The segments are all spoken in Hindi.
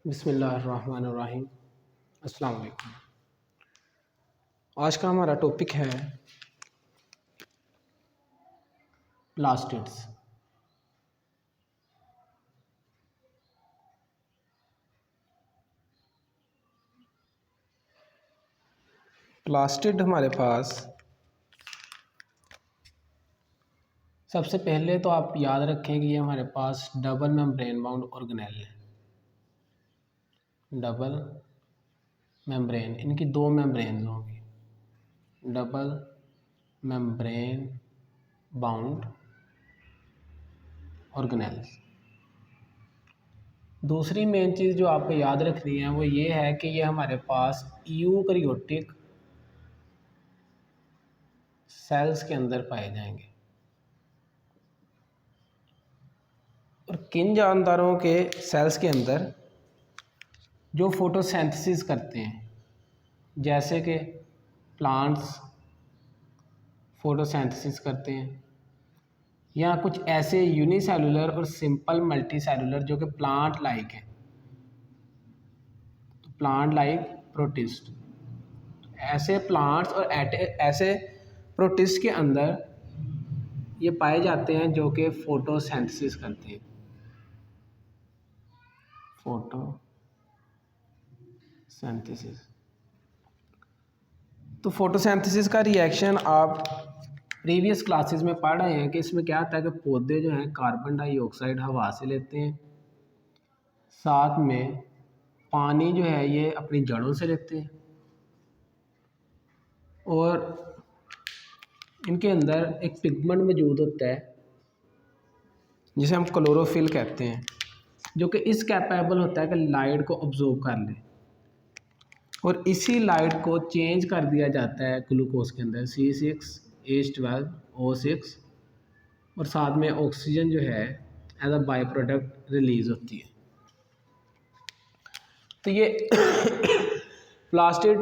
बिस्मिल्लाहिर्रहमानिर्रहीम। अस्सलाम वालेकुम। आज का हमारा टॉपिक है प्लास्टिड्स। प्लास्टिड हमारे पास सबसे पहले तो आप याद रखें कि ये हमारे पास डबल मेम्ब्रेन बाउंड ऑर्गेनेल है। डबल मेम्ब्रेन, इनकी दो मेम्ब्रेन होंगी, डबल मेम्ब्रेन बाउंड ऑर्गेनेल्स। दूसरी मेन चीज़ जो आपको याद रखनी है वो ये है कि ये हमारे पास यूकैरियोटिक सेल्स के अंदर पाए जाएंगे। और किन जानदारों के सेल्स के अंदर जो फोटोसिंथेसिस करते हैं, जैसे कि प्लांट्स फोटोसिंथेसिस करते हैं, या कुछ ऐसे यूनिसेलुलर और सिंपल मल्टीसेलुलर जो कि प्लांट लाइक है, तो प्लांट लाइक प्रोटिस्ट। ऐसे प्लांट्स और ऐसे प्रोटिस्ट के अंदर ये पाए जाते हैं जो कि फोटोसिंथेसिस करते हैं। फोटोसिंथेसिस, तो फोटोसिंथेसिस का रिएक्शन आप प्रीवियस क्लासेस में पढ़ रहे हैं कि इसमें क्या होता है कि पौधे जो हैं कार्बन डाइऑक्साइड हवा से लेते हैं, साथ में पानी जो है ये अपनी जड़ों से लेते हैं, और इनके अंदर एक पिगमेंट मौजूद होता है जिसे हम क्लोरोफिल कहते हैं, जो कि इस कैपेबल होता है कि लाइट को ऑब्जॉर्व कर ले, और इसी लाइट को चेंज कर दिया जाता है ग्लूकोज के अंदर C6H12O6, और साथ में ऑक्सीजन जो है as a by product release होती है। तो ये प्लास्टिड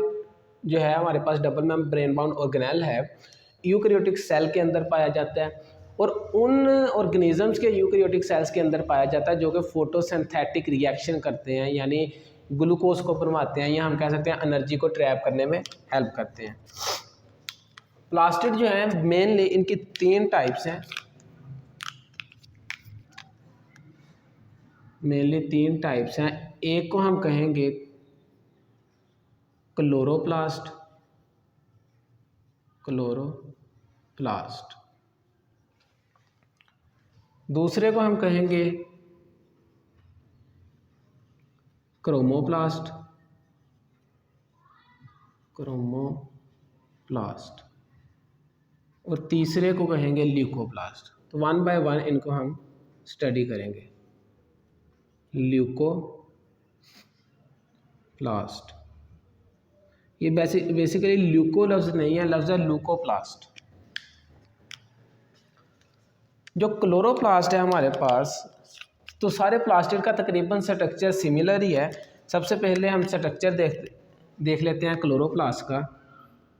जो है हमारे पास डबल मेम्ब्रेन बाउंड ऑर्गेनेल है, यूकैरियोटिक सेल के अंदर पाया जाता है, और उन ऑर्गेनिजम्स के यूकैरियोटिक सेल्स के अंदर पाया जाता है जो कि फोटोसिंथेटिक रिएक्शन करते हैं, यानी ग्लूकोज को बनवाते हैं, या हम कह सकते हैं एनर्जी को ट्रैप करने में हेल्प करते हैं। प्लास्टिड जो है मेनली इनकी तीन टाइप्स हैं, एक को हम कहेंगे क्लोरोप्लास्ट, दूसरे को हम कहेंगे क्रोमोप्लास्ट, और तीसरे को कहेंगे ल्यूकोप्लास्ट। तो वन बाय वन इनको हम स्टडी करेंगे। ल्यूकोप्लास्ट, ये बेसिकली ल्यूको लफ्ज़ नहीं है, लफ्ज़ है ल्यूकोप्लास्ट। जो क्लोरोप्लास्ट है हमारे पास, तो सारे प्लास्टिड का तकरीबन स्ट्रक्चर सिमिलर ही है। सबसे पहले हम स्ट्रक्चर देख लेते हैं क्लोरोप्लास्ट का।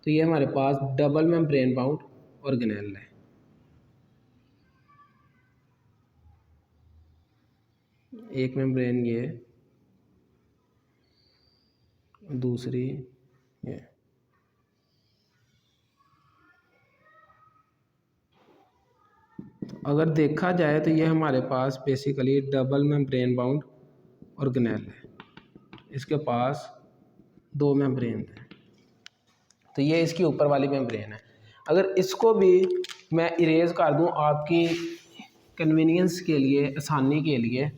तो ये हमारे पास डबल मेम्ब्रेन बाउंड ऑर्गेनेल है। एक मेम्ब्रेन ये, दूसरी ये। अगर देखा जाए तो ये हमारे पास basically double membrane bound organelle है, इसके पास दो मेम्ब्रेन है। तो ये इसकी ऊपर वाली मेम्ब्रेन है। अगर इसको भी मैं इरेज कर दूं आपकी कन्वीनियंस के लिए, आसानी के लिए,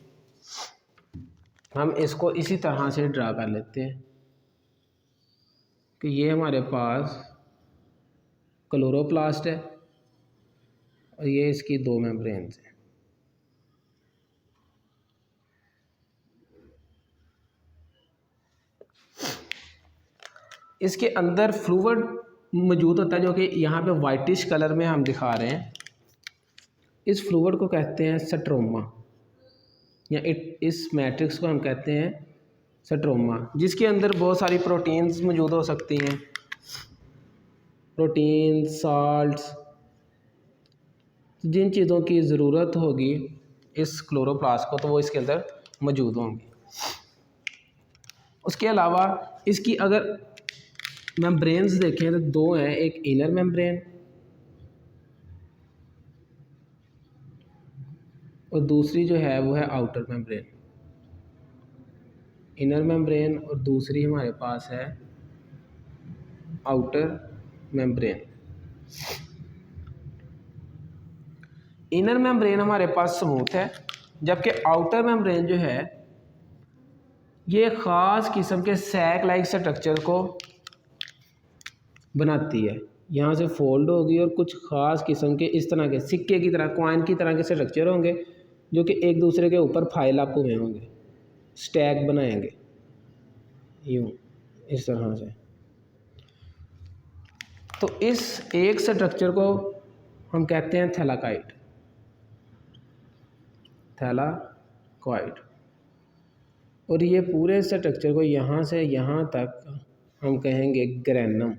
हम इसको इसी तरह से ड्रा कर लेते हैं कि ये हमारे पास क्लोरोप्लास्ट है और ये इसकी दो मेम्ब्रेन्स हैं। इसके अंदर फ्लूइड मौजूद होता है जो कि यहाँ पे वाइटिश कलर में हम दिखा रहे हैं। इस फ्लूइड को कहते हैं स्ट्रोमा, या इस मैट्रिक्स को हम कहते हैं स्ट्रोमा, जिसके अंदर बहुत सारी प्रोटीन्स मौजूद हो सकती हैं, प्रोटीन, साल्ट्स, जिन चीज़ों की ज़रूरत होगी इस क्लोरोप्लास्ट को, तो वो इसके अंदर मौजूद होंगी। उसके अलावा इसकी अगर मेम्ब्रेन्स देखें तो दो हैं, एक इनर मेम्ब्रेन और दूसरी जो है वो है आउटर मेम्ब्रेन। इनर मेम्ब्रेन और दूसरी हमारे पास है आउटर मेम्ब्रेन। इनर मेम्ब्रेन हमारे पास स्मूथ है, जबकि आउटर मेम्ब्रेन जो है ये ख़ास किस्म के सैक लाइक स्ट्रक्चर को बनाती है। यहाँ से फोल्ड होगी और कुछ ख़ास किस्म के इस तरह के सिक्के की तरह, कॉइन की तरह के स्ट्रक्चर होंगे जो कि एक दूसरे के ऊपर फाइल अप हुए होंगे, स्टैक बनाएंगे यूँ इस तरह से। तो इस एक स्ट्रक्चर को हम कहते हैं थैलाकाइड, थैलाकॉइड। और ये पूरे स्ट्रक्चर को यहाँ से यहाँ तक हम कहेंगे ग्रेनम।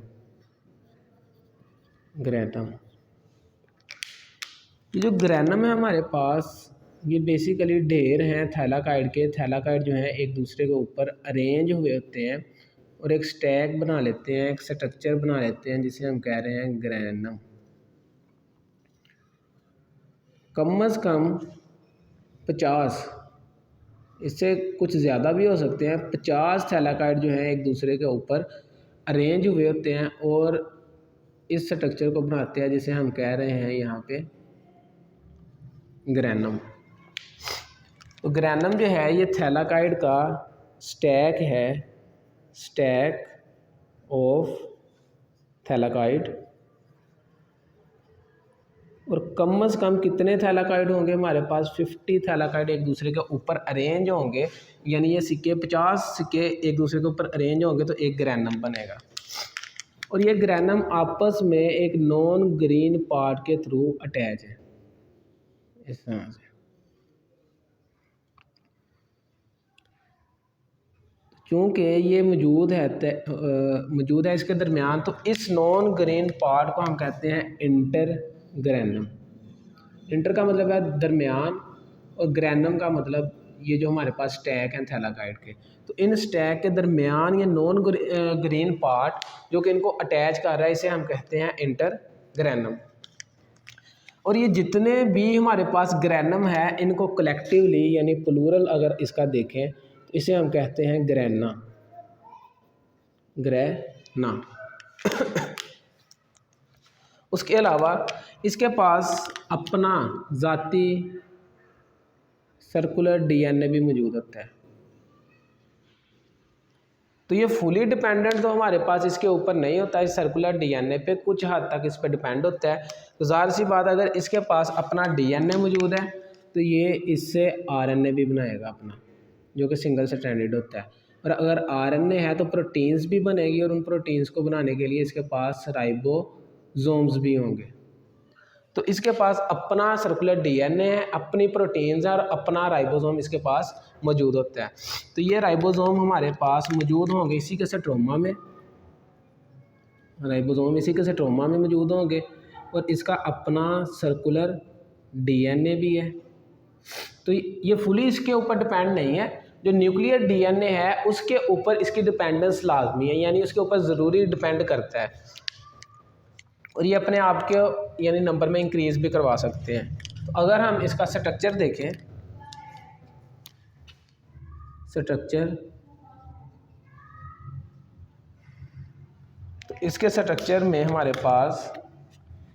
ग्रेनम, ये जो ग्रेनम है हमारे पास, ये बेसिकली ढेर हैं थैलाकाइड के। थैलाकाइड जो हैं एक दूसरे के ऊपर अरेंज हुए होते हैं और एक स्टैक बना लेते हैं, एक स्ट्रक्चर बना लेते हैं जिसे हम कह रहे हैं ग्रेनम। कम से कम 50, इससे कुछ ज़्यादा भी हो सकते हैं, 50 थैलाकाइड जो हैं एक दूसरे के ऊपर अरेंज हुए होते हैं और इस स्ट्रक्चर को बनाते हैं जिसे हम कह रहे हैं यहाँ पे ग्रेनम। तो ग्रेनम जो है ये थैलाकाइड का स्टैक है, स्टैक ऑफ थैलाकाइड। और कम से कम कितने थैलाकाइड होंगे हमारे पास? 50 थैलाकाइड एक दूसरे के ऊपर अरेंज होंगे, यानी ये सिक्के 50 सिक्के एक दूसरे के ऊपर अरेंज होंगे तो एक ग्रेनम बनेगा। और ये ग्रेनम आपस में एक नॉन ग्रीन पार्ट के थ्रू अटैच है इस तरह से। क्योंकि ये मौजूद है इसके दरमियान, तो इस नॉन ग्रीन पार्ट को हम कहते हैं इंटर ग्रेनम। इंटर का मतलब है दरमियान और ग्रेनम का मतलब ये जो हमारे पास स्टैक हैं थैलाकाइड के, तो इन स्टैक के दरमियान ये नॉन ग्रीन पार्ट जो कि इनको अटैच कर रहा है, इसे हम कहते हैं इंटर ग्रेनम। और ये जितने भी हमारे पास ग्रेनम है इनको कलेक्टिवली यानी प्लूरल अगर इसका देखें तो इसे हम कहते हैं ग्रेना। ग्रेना। उसके अलावा इसके पास अपना ज़ाती सर्कुलर डीएनए भी मौजूद होता है। तो ये फुली डिपेंडेंट तो हमारे पास इसके ऊपर नहीं होता है, सर्कुलर डीएनए पे कुछ हद तक इस पर डिपेंड होता है। तो ज़ाहिर सी बात, अगर इसके पास अपना डीएनए मौजूद है तो ये इससे आरएनए भी बनाएगा अपना, जो कि सिंगल स्ट्रैंडेड होता है। और अगर आरएनए है तो प्रोटीन्स भी बनेगी और उन प्रोटीन्स को बनाने के लिए इसके पास राइबोसोम्स भी होंगे। तो इसके पास अपना सर्कुलर डीएनए है, अपनी प्रोटीन्स है और अपना राइबोसोम इसके पास मौजूद होता है। तो ये राइबोसोम हमारे पास मौजूद होंगे इसी के साइटोमा में, राइबोसोम इसी के साइटोमा में मौजूद होंगे और इसका अपना सर्कुलर डीएनए भी है। तो ये फुली इसके ऊपर डिपेंड नहीं है, जो न्यूक्लियर डीएनए है उसके ऊपर इसकी डिपेंडेंस लाजमी है, यानी उसके ऊपर ज़रूरी डिपेंड करता है और ये अपने आप के यानी नंबर में इंक्रीज़ भी करवा सकते हैं। तो अगर हम इसका स्ट्रक्चर देखें, स्ट्रक्चर, तो इसके स्ट्रक्चर में हमारे पास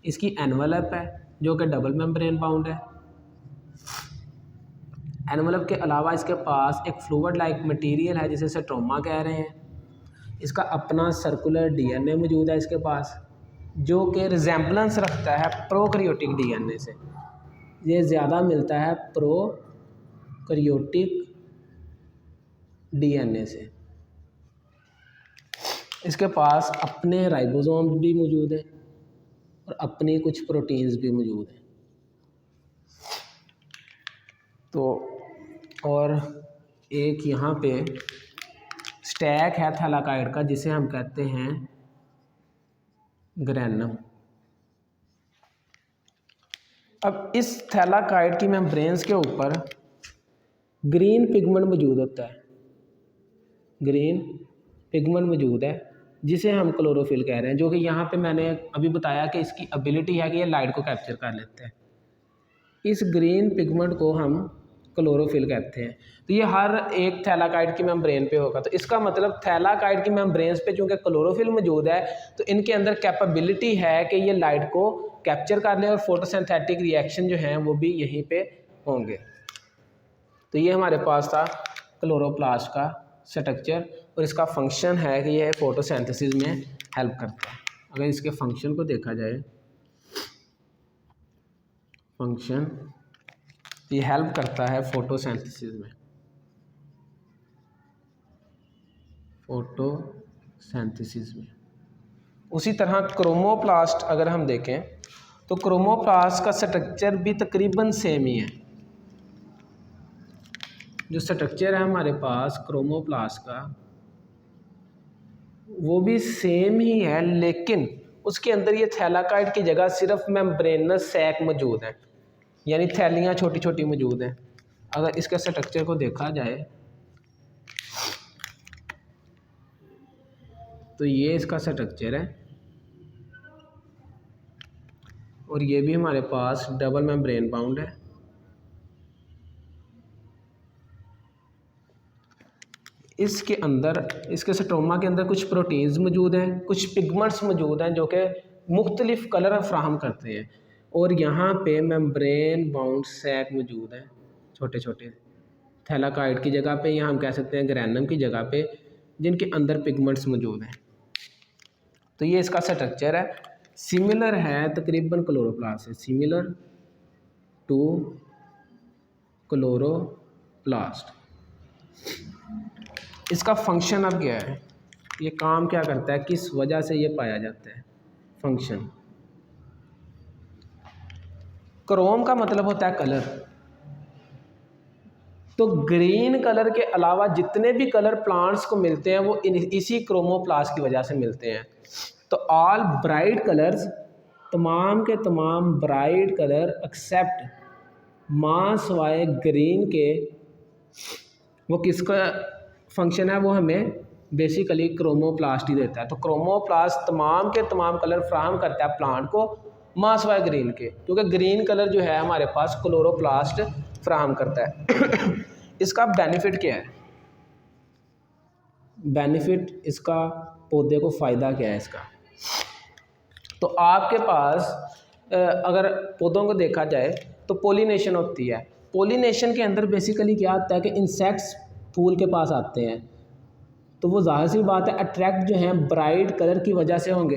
इसकी एनवलप है जो कि डबल मेम्ब्रेन बाउंड है। एनवलप के अलावा इसके पास एक फ्लूइड लाइक मटेरियल है जिसे स्ट्रोमा कह रहे हैं। इसका अपना सर्कुलर डीएनए मौजूद है इसके पास, जो कि रिजेम्बलेंस रखता है प्रोकैरियोटिक डीएनए से। ये ज़्यादा मिलता है प्रोकैरियोटिक डीएनए से। इसके पास अपने राइबोसोम भी मौजूद हैं और अपनी कुछ प्रोटीन्स भी मौजूद हैं। तो और एक यहाँ पे स्टैक है थैलाकाइड का जिसे हम कहते हैं ग्रेनम। अब इस थैलाकाइड की मेम्ब्रेन्स के ऊपर ग्रीन पिगमेंट मौजूद होता है। ग्रीन पिगमेंट मौजूद है जिसे हम क्लोरोफिल कह रहे हैं, जो कि यहाँ पे मैंने अभी बताया कि इसकी एबिलिटी है कि ये लाइट को कैप्चर कर लेते हैं। इस ग्रीन पिगमेंट को हम क्लोरोफिल कहते हैं। तो ये हर एक थैलाकाइड की मेम्ब्रेन पे होगा। तो इसका मतलब थैलाकाइड की मेम्ब्रेन्स पे चूँकि क्लोरोफिल मौजूद है तो इनके अंदर कैपेबिलिटी है कि ये लाइट को कैप्चर कर लें और फोटोसिंथेटिक रिएक्शन जो हैं वो भी यहीं पे होंगे। तो ये हमारे पास था क्लोरोप्लास्ट का स्ट्रक्चर और इसका फंक्शन है कि यह फोटोसिंथेसिस में हेल्प करता है। अगर इसके फंक्शन को देखा जाए, फंक्शन ये हेल्प करता है फोटोसिंथेसिस में, फोटोसिंथेसिस में। उसी तरह क्रोमोप्लास्ट अगर हम देखें तो क्रोमोप्लास्ट का स्ट्रक्चर भी तकरीबन सेम ही है। जो स्ट्रक्चर है हमारे पास क्रोमोप्लास्ट का वो भी सेम ही है, लेकिन उसके अंदर ये थैलाकाइड की जगह सिर्फ मेम्ब्रेनस सैक मौजूद है, यानी थैलियाँ छोटी छोटी मौजूद हैं। अगर इसके स्ट्रक्चर को देखा जाए तो ये इसका स्ट्रक्चर है और ये भी हमारे पास डबल मेम्ब्रेन बाउंड है। इसके अंदर, इसके स्ट्रोमा के अंदर कुछ प्रोटीन्स मौजूद हैं, कुछ पिगमेंट्स मौजूद हैं जो कि मुख्तलिफ कलर फ्राहम करते हैं, और यहाँ पे मेम्ब्रेन बाउंड सैक मौजूद है छोटे छोटे थैलाकाइड की जगह पे, या हम कह सकते हैं ग्रैनम की जगह पे, जिनके अंदर पिगमेंट्स मौजूद हैं। तो ये इसका स्ट्रक्चर है, सिमिलर है तकरीबन क्लोरोप्लास्ट से, सिमिलर टू क्लोरोप्लास्ट। इसका फंक्शन अब क्या है, ये काम क्या करता है, किस वजह से ये पाया जाता है। फंक्शन, क्रोम का मतलब होता है कलर, तो ग्रीन कलर के अलावा जितने भी कलर प्लांट्स को मिलते हैं वो इसी क्रोमोप्लास्ट की वजह से मिलते हैं। तो ऑल ब्राइट कलर्स, तमाम के तमाम ब्राइट कलर एक्सेप्ट मास वाई ग्रीन के, वो किसका फंक्शन है, वो हमें बेसिकली क्रोमोप्लास्ट ही देता है। तो क्रोमोप्लास्ट तमाम के तमाम कलर फ्राहम करता है प्लांट को मास वाई ग्रीन के, क्योंकि ग्रीन कलर जो है हमारे पास क्लोरोप्लास्ट फ्राहम करता है। इसका बेनिफिट क्या है, बेनिफिट इसका पौधे को फ़ायदा क्या है इसका। तो आपके पास अगर पौधों को देखा जाए तो पोलिनेशन होती है। पोलिनेशन के अंदर बेसिकली क्या होता है कि इंसेक्ट्स फूल के पास आते हैं, तो वो जाहिर सी बात है अट्रैक्ट जो हैं ब्राइट कलर की वजह से होंगे।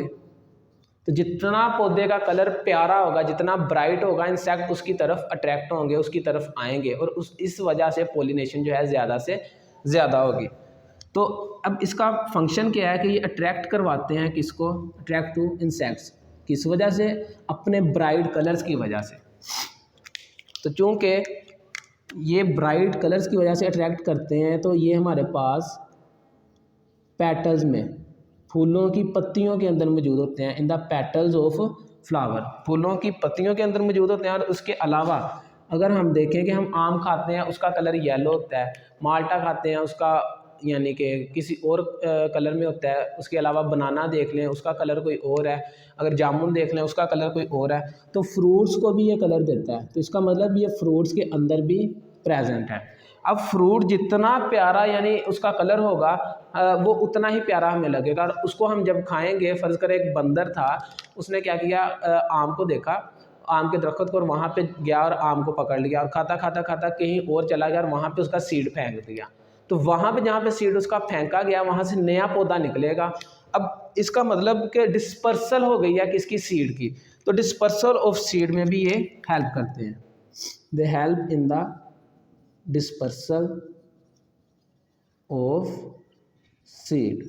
तो जितना पौधे का कलर प्यारा होगा, जितना ब्राइट होगा, इंसेक्ट उसकी तरफ अट्रैक्ट होंगे, उसकी तरफ आएंगे, और इस वजह से पोलिनेशन जो है ज़्यादा से ज़्यादा होगी। तो अब इसका फंक्शन क्या है कि ये अट्रैक्ट करवाते हैं किसको, अट्रैक्ट टू इंसेक्ट्स, किस वजह से, अपने ब्राइट कलर्स की वजह से। तो चूँकि ये ब्राइट कलर्स की वजह से अट्रैक्ट करते हैं, तो ये हमारे पास पेटल्स में, फूलों की पत्तियों के अंदर मौजूद होते हैं, in the petals of flower, फूलों की पत्तियों के अंदर मौजूद होते हैं। और उसके अलावा अगर हम देखें कि हम आम खाते हैं उसका कलर येलो होता है, माल्टा खाते हैं उसका यानी कि किसी और कलर में होता है, उसके अलावा बनाना देख लें उसका कलर कोई और है, अगर जामुन देख लें उसका कलर कोई और है। तो फ्रूट्स को भी ये कलर देता है, तो इसका मतलब ये फ्रूट्स के अंदर भी प्रेजेंट है। अब फ्रूट जितना प्यारा यानी उसका कलर होगा वो उतना ही प्यारा हमें लगेगा, और उसको हम जब खाएंगे, फ़र्ज़ करें एक बंदर था, उसने क्या किया, आम को देखा, आम के दरख्त को, और वहाँ पे गया और आम को पकड़ लिया, और खाता खाता खाता कहीं और चला गया और वहाँ पे उसका सीड फेंक दिया। तो वहाँ पे जहाँ पे सीड उसका फेंका गया वहाँ से नया पौधा निकलेगा। अब इसका मतलब कि डिस्पर्सल हो गई है किसकी, सीड की। तो डिस्पर्सल ऑफ सीड में भी ये हेल्प करते हैं, they help in the dispersal of seed.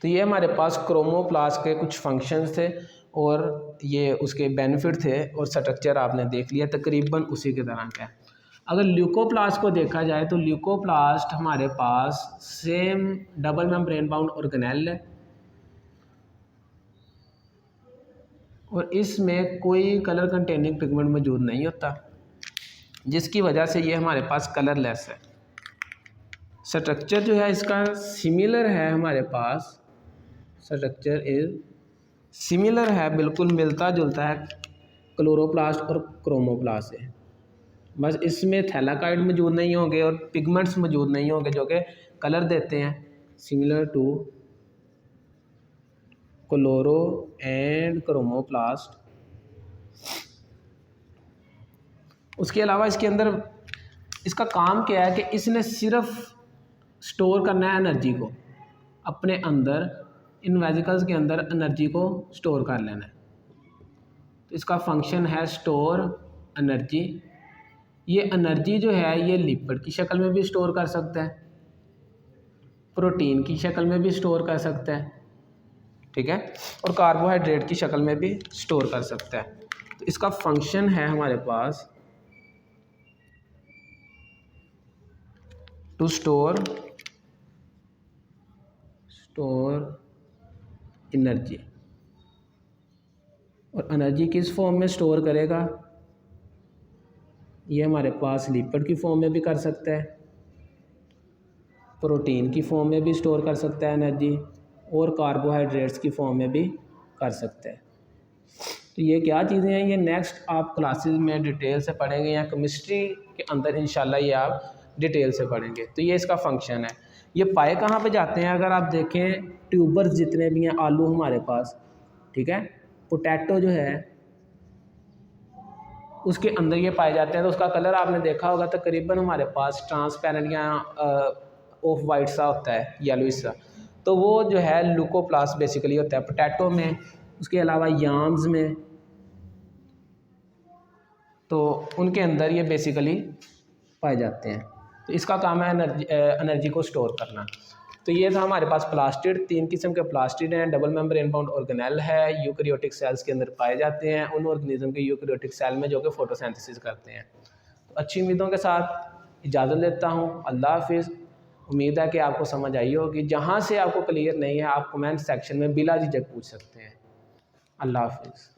तो ये हमारे पास क्रोमोप्लास्ट के कुछ फंक्शंस थे और ये उसके बेनिफिट थे, और स्ट्रक्चर आपने देख लिया तकरीबन उसी के तरह का है। अगर ल्यूकोप्लास्ट को देखा जाए तो ल्यूकोप्लास्ट हमारे पास same double membrane bound organelle है, और इसमें कोई कलर कंटेनिंग पिगमेंट मौजूद नहीं होता, जिसकी वजह से ये हमारे पास कलरलेस है। स्ट्रक्चर जो है इसका सिमिलर है हमारे पास, स्ट्रक्चर इज सिमिलर है, बिल्कुल मिलता जुलता है क्लोरोप्लास्ट और क्रोमोप्लास्ट से। बस इसमें थैलाकाइड मौजूद नहीं होंगे और पिगमेंट्स मौजूद नहीं होंगे जो कि कलर देते हैं, similar two chloro and chromoplast. उसके अलावा इसके अंदर इसका काम क्या है कि इसने सिर्फ स्टोर करना है एनर्जी को अपने अंदर, इन वेसिकल्स के अंदर एनर्जी को स्टोर कर लेना है। तो इसका फंक्शन है स्टोर एनर्जी। ये एनर्जी जो है ये लिपिड की शक्ल में भी स्टोर कर सकता है, प्रोटीन की शक्ल में भी स्टोर कर सकता है, ठीक है, और कार्बोहाइड्रेट की शक्ल में भी स्टोर कर सकता है। तो इसका फंक्शन है हमारे पास टू स्टोर एनर्जी। और एनर्जी किस फॉर्म में स्टोर करेगा, ये हमारे पास लिपिड की फॉर्म में भी कर सकता है, प्रोटीन की फॉर्म में भी स्टोर कर सकता है एनर्जी, और कार्बोहाइड्रेट्स की फॉर्म में भी कर सकता है। तो ये क्या चीज़ें हैं, ये नेक्स्ट आप क्लासेस में डिटेल से पढ़ेंगे या केमिस्ट्री के अंदर इंशाल्लाह ये आप डिटेल से पढ़ेंगे। तो ये इसका फंक्शन है। ये पाए कहाँ पे जाते हैं, अगर आप देखें ट्यूबर्स जितने भी हैं, आलू हमारे पास, ठीक है, पोटैटो जो है उसके अंदर ये पाए जाते हैं। तो उसका कलर आपने देखा होगा तकरीबन हमारे पास ट्रांसपेरेंट या ऑफ वाइट सा होता है, येलोइश सा। तो वो जो है लुकोप्लास्ट बेसिकली होता है पोटैटो में। उसके अलावा याम्स में, तो उनके अंदर ये बेसिकली पाए जाते हैं। तो इसका काम है एनर्जी को स्टोर करना। तो ये था हमारे पास प्लास्टिड, 3 किस्म के प्लास्टिड हैं। डबल मेम्ब्रेन बाउंड ऑर्गेनेल है, यूकैरियोटिक सेल्स के अंदर पाए जाते हैं, उन ऑर्गेनिज्म के यूकैरियोटिक सेल में जो कि फोटोसिंथेसिस करते हैं। तो अच्छी उम्मीदों के साथ इजाज़त लेता हूँ। अल्लाह हाफिज़। उम्मीद है कि आपको समझ आई होगी। जहाँ से आपको क्लियर नहीं है आप कमेंट सेक्शन में बिला झिझक पूछ सकते हैं। अल्लाह हाफिज़।